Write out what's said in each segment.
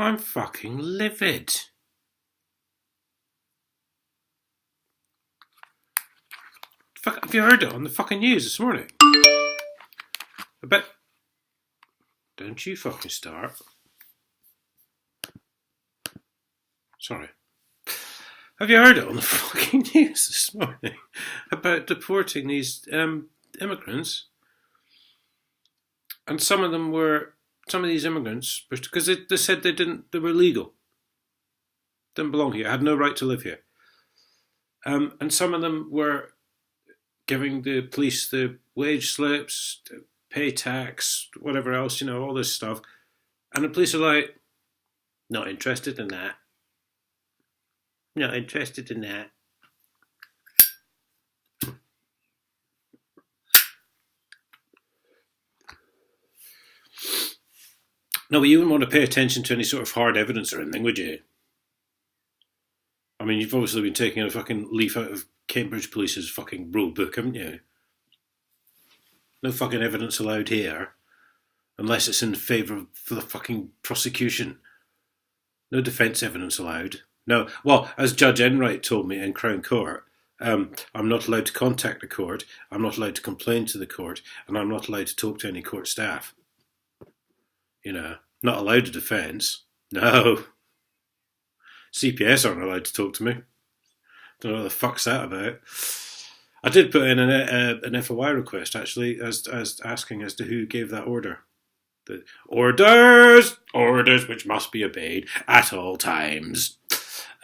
I'm fucking livid. Fuck, have you heard it on the fucking news this morning? I bet. Don't you fucking start. Sorry. Have you heard it on the fucking news this morning about deporting these immigrants? And some of these immigrants, because they said they were illegal, didn't belong here, had no right to live here. And some of them were giving the police the wage slips, the pay tax, whatever else, all this stuff. And the police are like, not interested in that. Not interested in that. No, but you wouldn't want to pay attention to any sort of hard evidence or anything, would you? I mean, you've obviously been taking a fucking leaf out of Cambridge Police's fucking rule book, haven't you? No fucking evidence allowed here, unless it's in favour of the fucking prosecution. No defence evidence allowed. No, well, as Judge Enright told me in Crown Court, I'm not allowed to contact the court, I'm not allowed to complain to the court, and I'm not allowed to talk to any court staff. Not allowed to defence. No. CPS aren't allowed to talk to me. Don't know what the fuck's that about. I did put in an FOI request, actually, as asking as to who gave that order. The orders which must be obeyed at all times.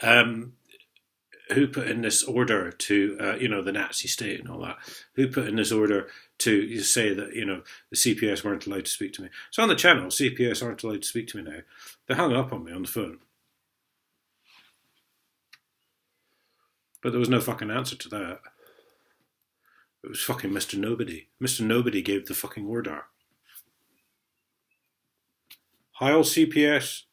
Who put in this order to, the Nazi state and all that? Who put in this order to say that, the CPS weren't allowed to speak to me? So on the channel, CPS aren't allowed to speak to me now. They hung up on me on the phone. But there was no fucking answer to that. It was fucking Mr. Nobody. Mr. Nobody gave the fucking order. Hi, all CPS.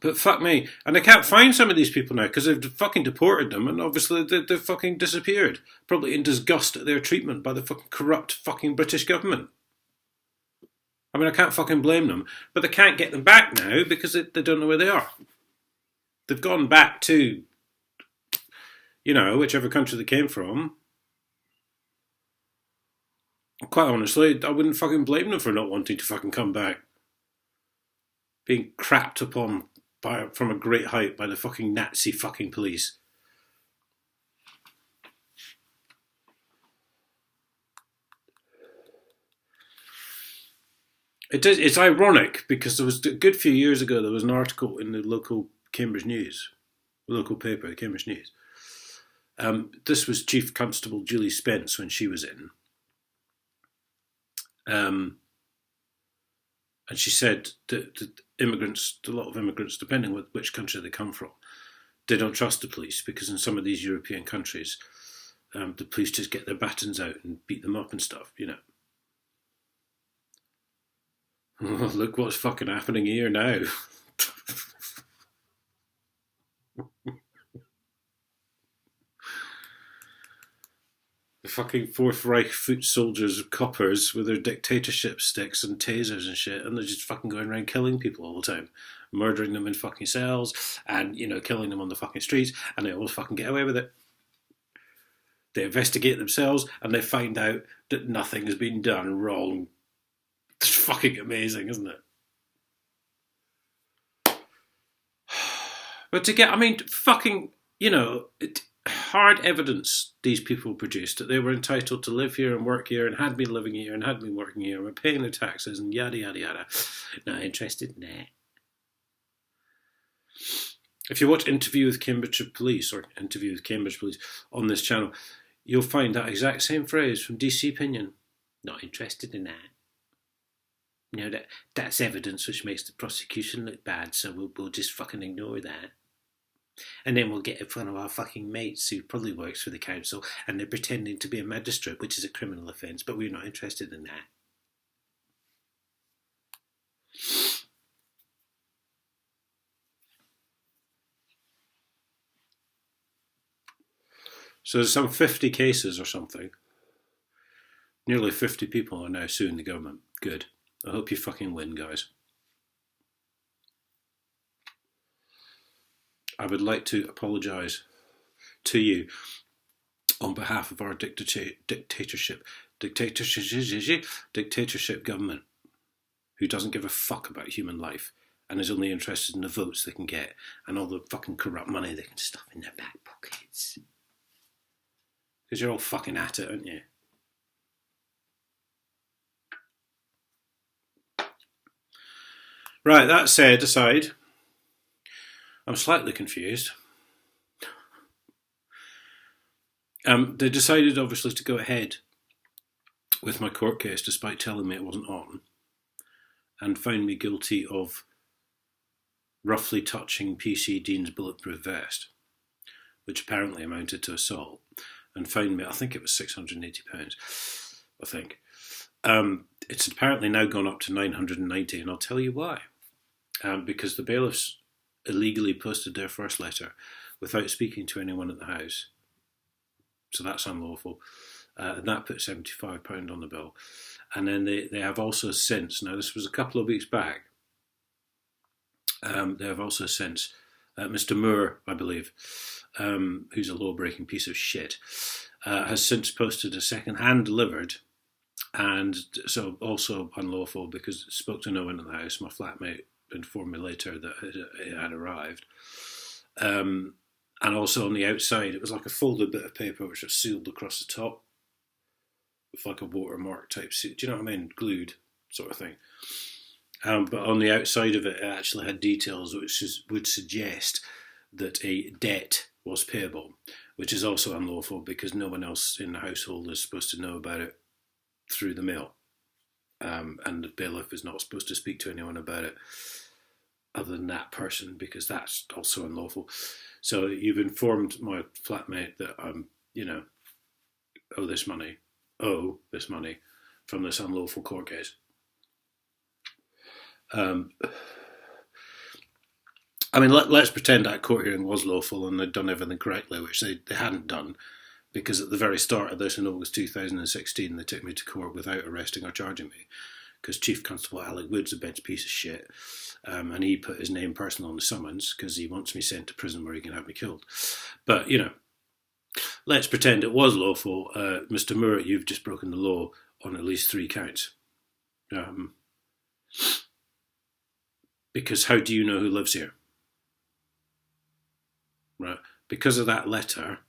But fuck me. And I can't find some of these people now because they've fucking deported them and obviously they've fucking disappeared. Probably in disgust at their treatment by the fucking corrupt fucking British government. I mean, I can't fucking blame them. But they can't get them back now because they don't know where they are. They've gone back to, whichever country they came from. Quite honestly, I wouldn't fucking blame them for not wanting to fucking come back. Being crapped upon from a great height by the fucking Nazi fucking police. It's ironic because there was a good few years ago there was an article in the local Cambridge News, the local paper, the Cambridge News. This was Chief Constable Julie Spence when she was in. And she said that immigrants, a lot of immigrants, depending on which country they come from, they don't trust the police because in some of these European countries, the police just get their batons out and beat them up and stuff, Look what's fucking happening here now. The fucking Fourth Reich foot soldiers, coppers with their dictatorship sticks and tasers and shit, and they're just fucking going around killing people all the time, murdering them in fucking cells, and killing them on the fucking streets, and they always fucking get away with it. They investigate themselves, and they find out that nothing has been done wrong. It's fucking amazing, isn't it? But hard evidence these people produced that they were entitled to live here and work here and had been living here and had been working here and were paying their taxes and yada yada yada. Not interested in that. If you watch Interview with Cambridge Police on this channel, you'll find that exact same phrase from DC Pinion. Not interested in that. That's evidence which makes the prosecution look bad, so we'll just fucking ignore that. And then we'll get in front of our fucking mates who probably works for the council and they're pretending to be a magistrate, which is a criminal offence, but we're not interested in that. So there's some 50 cases or something. Nearly 50 people are now suing the government. Good. I hope you fucking win, guys. I would like to apologise to you on behalf of our dictatorship government, who doesn't give a fuck about human life and is only interested in the votes they can get and all the fucking corrupt money they can stuff in their back pockets. Because you're all fucking at it, aren't you? Right, that said aside, I'm slightly confused. They decided, obviously, to go ahead with my court case despite telling me it wasn't on, and found me guilty of roughly touching PC Dean's bulletproof vest, which apparently amounted to assault, and found me, I think it was £680, I think. It's apparently now gone up to £990, and I'll tell you why. Because the bailiffs illegally posted their first letter without speaking to anyone at the house. So that's unlawful. And that put £75 on the bill. And then they have also since, now this was a couple of weeks back, they have also since, Mr. Moore, I believe, who's a law-breaking piece of shit, has since posted a second-hand delivered, and so also unlawful because it spoke to no one in the house. My flatmate informed me later that it had arrived. And also on the outside, it was like a folded bit of paper which was sealed across the top with like a watermark type seal. Do you know what I mean? Glued sort of thing. But on the outside of it, it actually had details which would suggest that a debt was payable, which is also unlawful because no one else in the household is supposed to know about it through the mail. And the bailiff is not supposed to speak to anyone about it other than that person, because that's also unlawful. So you've informed my flatmate that I'm, owe this money from this unlawful court case. Let's pretend that court hearing was lawful and they'd done everything correctly, which they hadn't done, because at the very start of this in August 2016, they took me to court without arresting or charging me, because Chief Constable Alec Wood's a bench piece of shit, and he put his name personal on the summons because he wants me sent to prison where he can have me killed. But, let's pretend it was lawful. Mr. Moore, you've just broken the law on at least 3 counts. Because how do you know who lives here? Right? Because of that letter,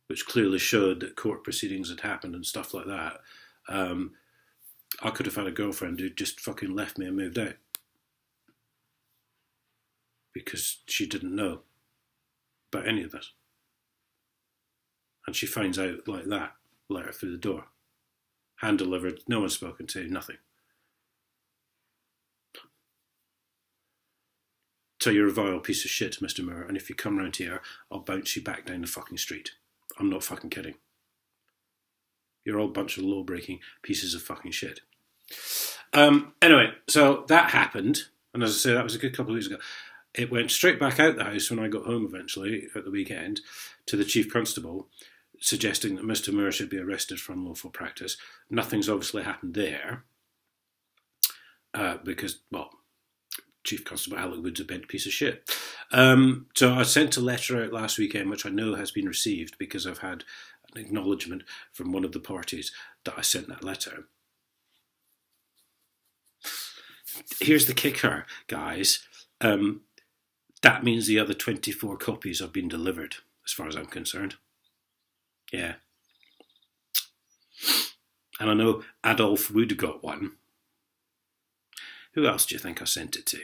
which clearly showed that court proceedings had happened and stuff like that, I could have had a girlfriend who just fucking left me and moved out. Because she didn't know about any of this. And she finds out like that, letter through the door. Hand delivered, no one's spoken to, nothing. So you're a vile piece of shit, Mr. Moore, and if you come round here, I'll bounce you back down the fucking street. I'm not fucking kidding. You're all a bunch of law-breaking pieces of fucking shit. Anyway, so that happened, and as I say, that was a good couple of weeks ago. It went straight back out the house when I got home eventually at the weekend to the Chief Constable, suggesting that Mr. Moore should be arrested for unlawful practice. Nothing's obviously happened there because, Chief Constable Alec Wood's a bent piece of shit. So I sent a letter out last weekend, which I know has been received because I've had an acknowledgement from one of the parties that I sent that letter. Here's the kicker, guys. That means the other 24 copies have been delivered, as far as I'm concerned. Yeah. And I know Adolf Wood got one. Who else do you think I sent it to?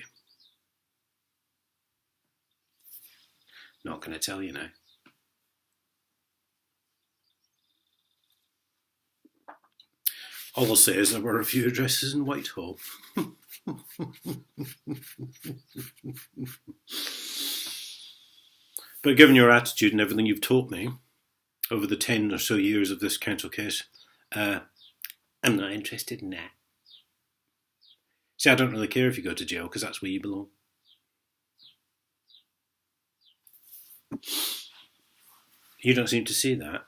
Not going to tell you now. All I'll say is there were a few addresses in Whitehall. But given your attitude and everything you've taught me over the 10 or so years of this council case, I'm not interested in that. See, I don't really care if you go to jail because that's where you belong. You don't seem to see that.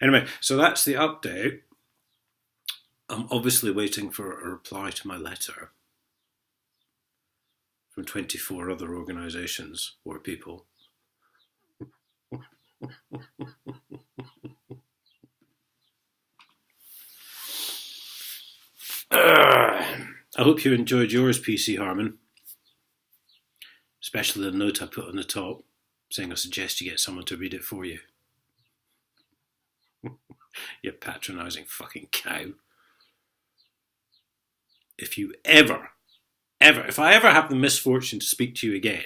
Anyway, so that's the update. I'm obviously waiting for a reply to my letter from 24 other organisations or people. I hope you enjoyed yours, PC Harmon. Especially the note I put on the top saying I suggest you get someone to read it for you. You patronising fucking cow. If I ever have the misfortune to speak to you again,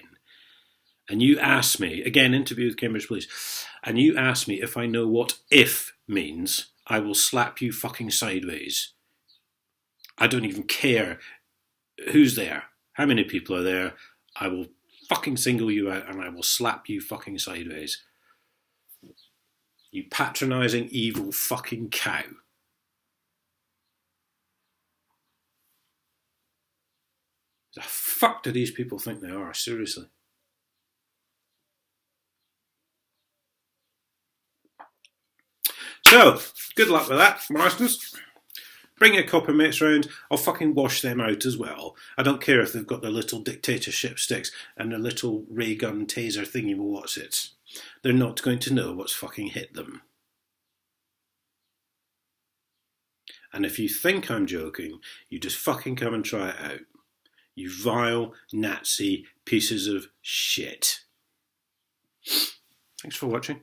and you ask me, again, interview with Cambridge Police, and you ask me if I know what if means, I will slap you fucking sideways. I don't even care who's there, how many people are there. I will fucking single you out and I will slap you fucking sideways. You patronising evil fucking cow. The fuck do these people think they are? Seriously. So, good luck with that, Marstons. Bring your copper mates round. I'll fucking wash them out as well. I don't care if they've got their little dictatorship sticks and their little ray gun taser thingy what's it. They're not going to know what's fucking hit them. And if you think I'm joking, you just fucking come and try it out. You vile Nazi pieces of shit. Thanks for watching.